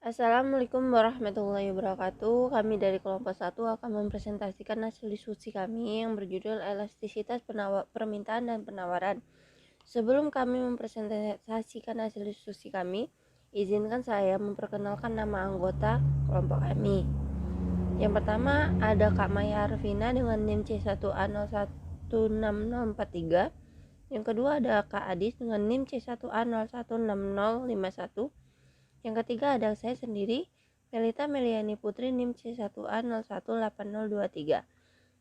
Assalamualaikum warahmatullahi wabarakatuh. Kami dari kelompok 1 akan mempresentasikan hasil diskusi kami yang berjudul elastisitas permintaan dan penawaran. Sebelum kami mempresentasikan hasil diskusi kami, izinkan saya memperkenalkan nama anggota kelompok kami. Yang pertama ada Kak Maya Arvina dengan NIM C1A016043. Yang kedua ada Kak Adis dengan NIM C1A016051. Yang ketiga ada saya sendiri, Melita Meliani Putri NIM C1A018023.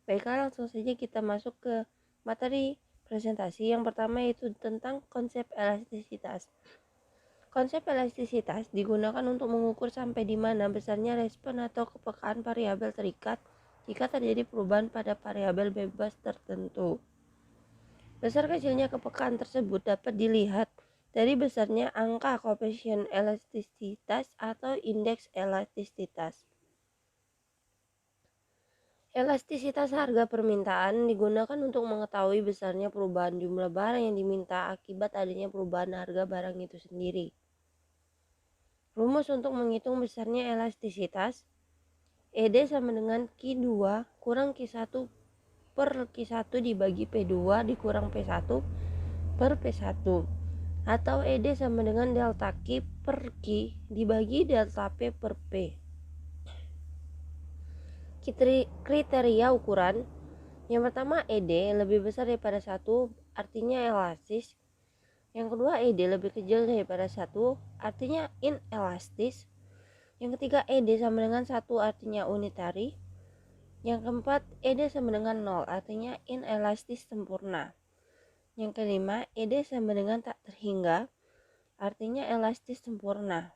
Baiklah, langsung saja kita masuk ke materi presentasi. Yang pertama yaitu tentang konsep elastisitas. Konsep elastisitas digunakan untuk mengukur sampai di mana besarnya respon atau kepekaan variabel terikat jika terjadi perubahan pada variabel bebas tertentu. Besar kecilnya kepekaan tersebut dapat dilihat dari besarnya angka koefisien elastisitas atau indeks elastisitas. Elastisitas harga permintaan digunakan untuk mengetahui besarnya perubahan jumlah barang yang diminta akibat adanya perubahan harga barang itu sendiri. Rumus untuk menghitung besarnya elastisitas, ED sama dengan Q2 kurang Q1 per Q1 dibagi P2 dikurang P1 per P1, atau ED sama dengan delta Q per Q dibagi delta P per P. Kriteria ukuran. Yang pertama, ED lebih besar daripada 1, artinya elastis. Yang kedua, ED lebih kecil daripada 1, artinya inelastis. Yang ketiga, ED sama dengan 1, artinya unitary. Yang keempat, ED sama dengan 0, artinya inelastis sempurna. Yang kelima, ED sama dengan tak terhingga, artinya elastis sempurna.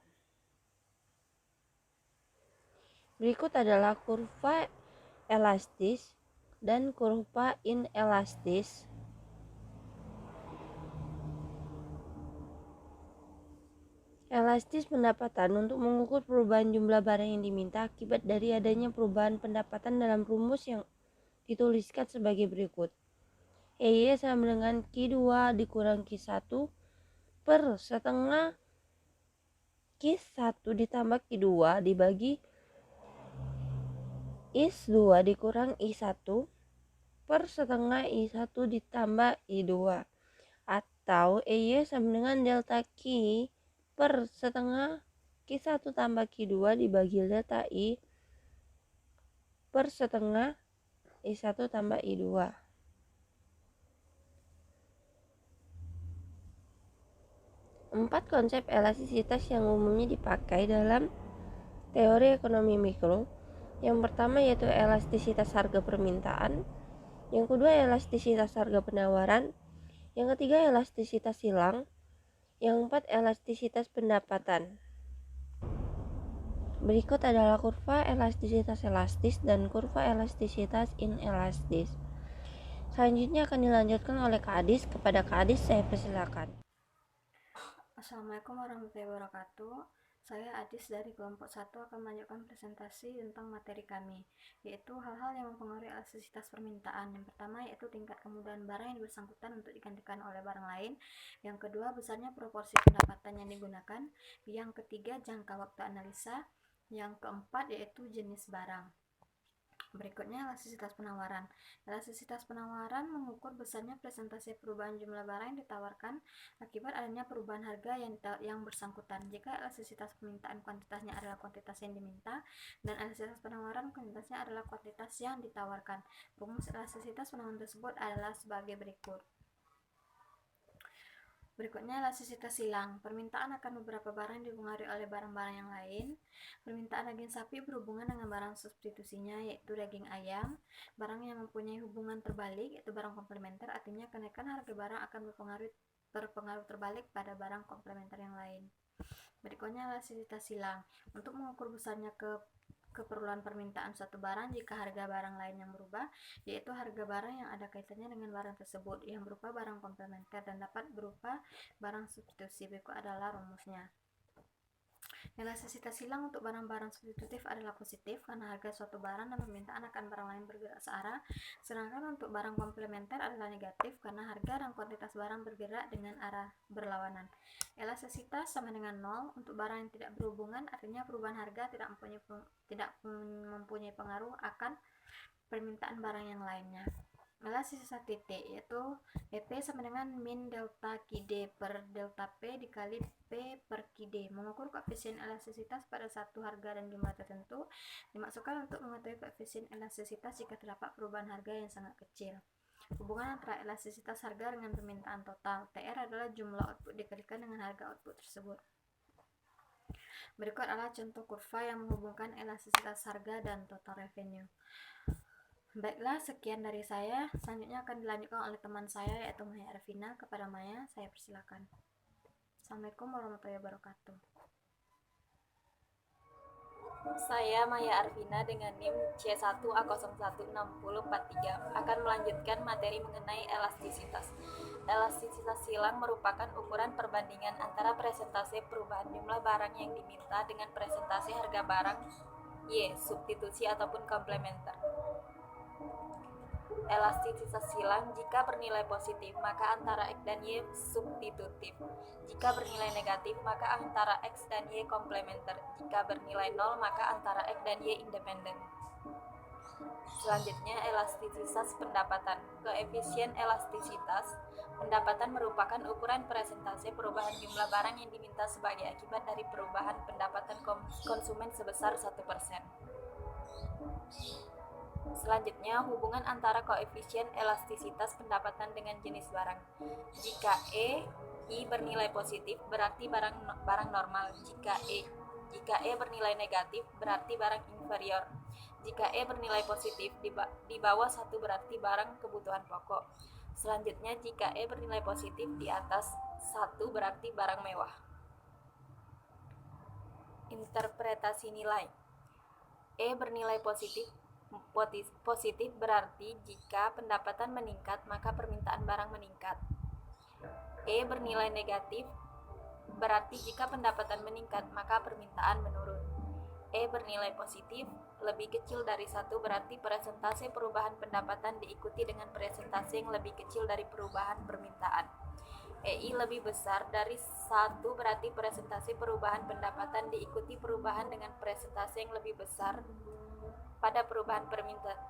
Berikut adalah kurva elastis dan kurva inelastis. Elastis pendapatan untuk mengukur perubahan jumlah barang yang diminta akibat dari adanya perubahan pendapatan dalam rumus yang dituliskan sebagai berikut. EY sama dengan Q2 dikurang Q1 per setengah Q1 ditambah Q2 dibagi I2 dikurang I1 per setengah I1 ditambah I2, atau EY sama dengan delta Q per setengah Q1 tambah Q2 dibagi delta I per setengah I1 tambah I2. Empat konsep elastisitas yang umumnya dipakai dalam teori ekonomi mikro. Yang pertama yaitu elastisitas harga permintaan. Yang kedua elastisitas harga penawaran. Yang ketiga elastisitas silang. Yang keempat elastisitas pendapatan. Berikut adalah kurva elastisitas elastis dan kurva elastisitas inelastis. Selanjutnya akan dilanjutkan oleh Kak Adis. Kepada Kak Adis saya persilakan. Assalamualaikum warahmatullahi wabarakatuh. Saya Adis dari kelompok 1 akan melanjutkan presentasi tentang materi kami, yaitu hal-hal yang mempengaruhi elastisitas permintaan. Yang pertama yaitu tingkat kemudahan barang yang bersangkutan untuk digantikan oleh barang lain. Yang kedua, besarnya proporsi pendapatan yang digunakan. Yang ketiga, jangka waktu analisa. Yang keempat yaitu jenis barang. Berikutnya elastisitas penawaran. Elastisitas penawaran mengukur besarnya presentasi perubahan jumlah barang yang ditawarkan akibat adanya perubahan harga yang bersangkutan. Jika elastisitas permintaan kuantitasnya adalah kuantitas yang diminta dan elastisitas penawaran kuantitasnya adalah kuantitas yang ditawarkan. Rumus elastisitas penawaran tersebut adalah sebagai berikut. Berikutnya elastisitas silang. Permintaan akan beberapa barang yang dipengaruhi oleh barang-barang yang lain. Permintaan daging sapi berhubungan dengan barang substitusinya, yaitu daging ayam. Barang yang mempunyai hubungan terbalik, yaitu barang komplementer, artinya kenaikan harga barang akan berpengaruh terbalik pada barang komplementer yang lain. Berikutnya elastisitas silang. Untuk mengukur besarnya keperluan permintaan suatu barang jika harga barang lain yang berubah, yaitu harga barang yang ada kaitannya dengan barang tersebut yang berupa barang komplementer dan dapat berupa barang substitusi. Berikut adalah rumusnya. Elastisitas silang untuk barang-barang substitutif adalah positif karena harga suatu barang dan permintaan akan barang lain bergerak searah, sedangkan untuk barang komplementer adalah negatif karena harga dan kuantitas barang bergerak dengan arah berlawanan. Elastisitas sama dengan nol untuk barang yang tidak berhubungan, artinya perubahan harga tidak mempunyai pengaruh akan permintaan barang yang lainnya. Elastisitas titik yaitu EP sama dengan min delta QD per delta P dikali P per QD. Mengukur koefisien elastisitas pada satu harga dan jumlah tertentu dimaksudkan untuk mengetahui koefisien elastisitas jika terdapat perubahan harga yang sangat kecil. Hubungan antara elastisitas harga dengan permintaan total. TR adalah jumlah output dikalikan dengan harga output tersebut. Berikut adalah contoh kurva yang menghubungkan elastisitas harga dan total revenue. Baiklah, sekian dari saya. Selanjutnya akan dilanjutkan oleh teman saya yaitu Maya Arvina. Kepada Maya, saya persilakan. Assalamualaikum warahmatullahi wabarakatuh. Saya Maya Arvina dengan NIM C1A016043 akan melanjutkan materi mengenai elastisitas. Elastisitas silang merupakan ukuran perbandingan antara presentase perubahan jumlah barang yang diminta dengan presentase harga barang Y, substitusi ataupun komplementer. Elastisitas silang jika bernilai positif maka antara X dan Y substitutif. Jika bernilai negatif maka antara X dan Y komplementer. Jika bernilai 0 maka antara X dan Y independen. Selanjutnya elastisitas pendapatan. Koefisien elastisitas pendapatan merupakan ukuran presentase perubahan jumlah barang yang diminta sebagai akibat dari perubahan pendapatan konsumen sebesar 1%. Selanjutnya, hubungan antara koefisien elastisitas pendapatan dengan jenis barang. Jika I bernilai positif, berarti barang normal. Jika E bernilai negatif, berarti barang inferior. Jika E bernilai positif, di bawah 1 berarti barang kebutuhan pokok. Selanjutnya, jika E bernilai positif, di atas 1 berarti barang mewah. Interpretasi nilai. E bernilai positif berarti jika pendapatan meningkat maka permintaan barang meningkat. E bernilai negatif berarti jika pendapatan meningkat maka permintaan menurun. E bernilai positif lebih kecil dari 1 berarti persentase perubahan pendapatan diikuti dengan persentase yang lebih kecil dari perubahan permintaan. EI lebih besar dari 1 berarti persentase perubahan pendapatan diikuti perubahan dengan persentase yang lebih besar pada perubahan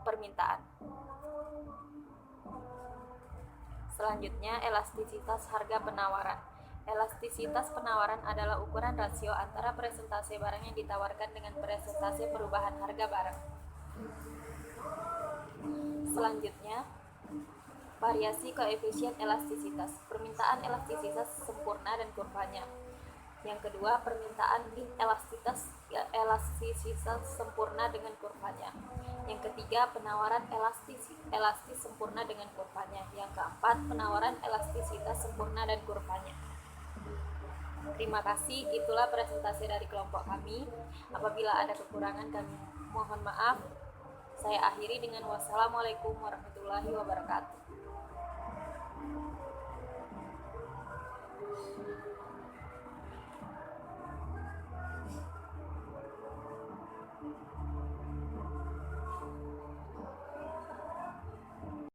permintaan. Selanjutnya, elastisitas harga penawaran. Elastisitas penawaran adalah ukuran rasio antara presentase barang yang ditawarkan dengan presentase perubahan harga barang. Selanjutnya, variasi koefisien elastisitas. Permintaan elastisitas sempurna dan kurvanya. Yang kedua, permintaan elastisitas sempurna dengan kurvanya. Yang ketiga, penawaran elastis sempurna dengan kurvanya. Yang keempat, penawaran elastisitas sempurna dan kurvanya. Terima kasih, itulah presentasi dari kelompok kami. Apabila ada kekurangan kami mohon maaf. Saya akhiri dengan wassalamualaikum warahmatullahi wabarakatuh.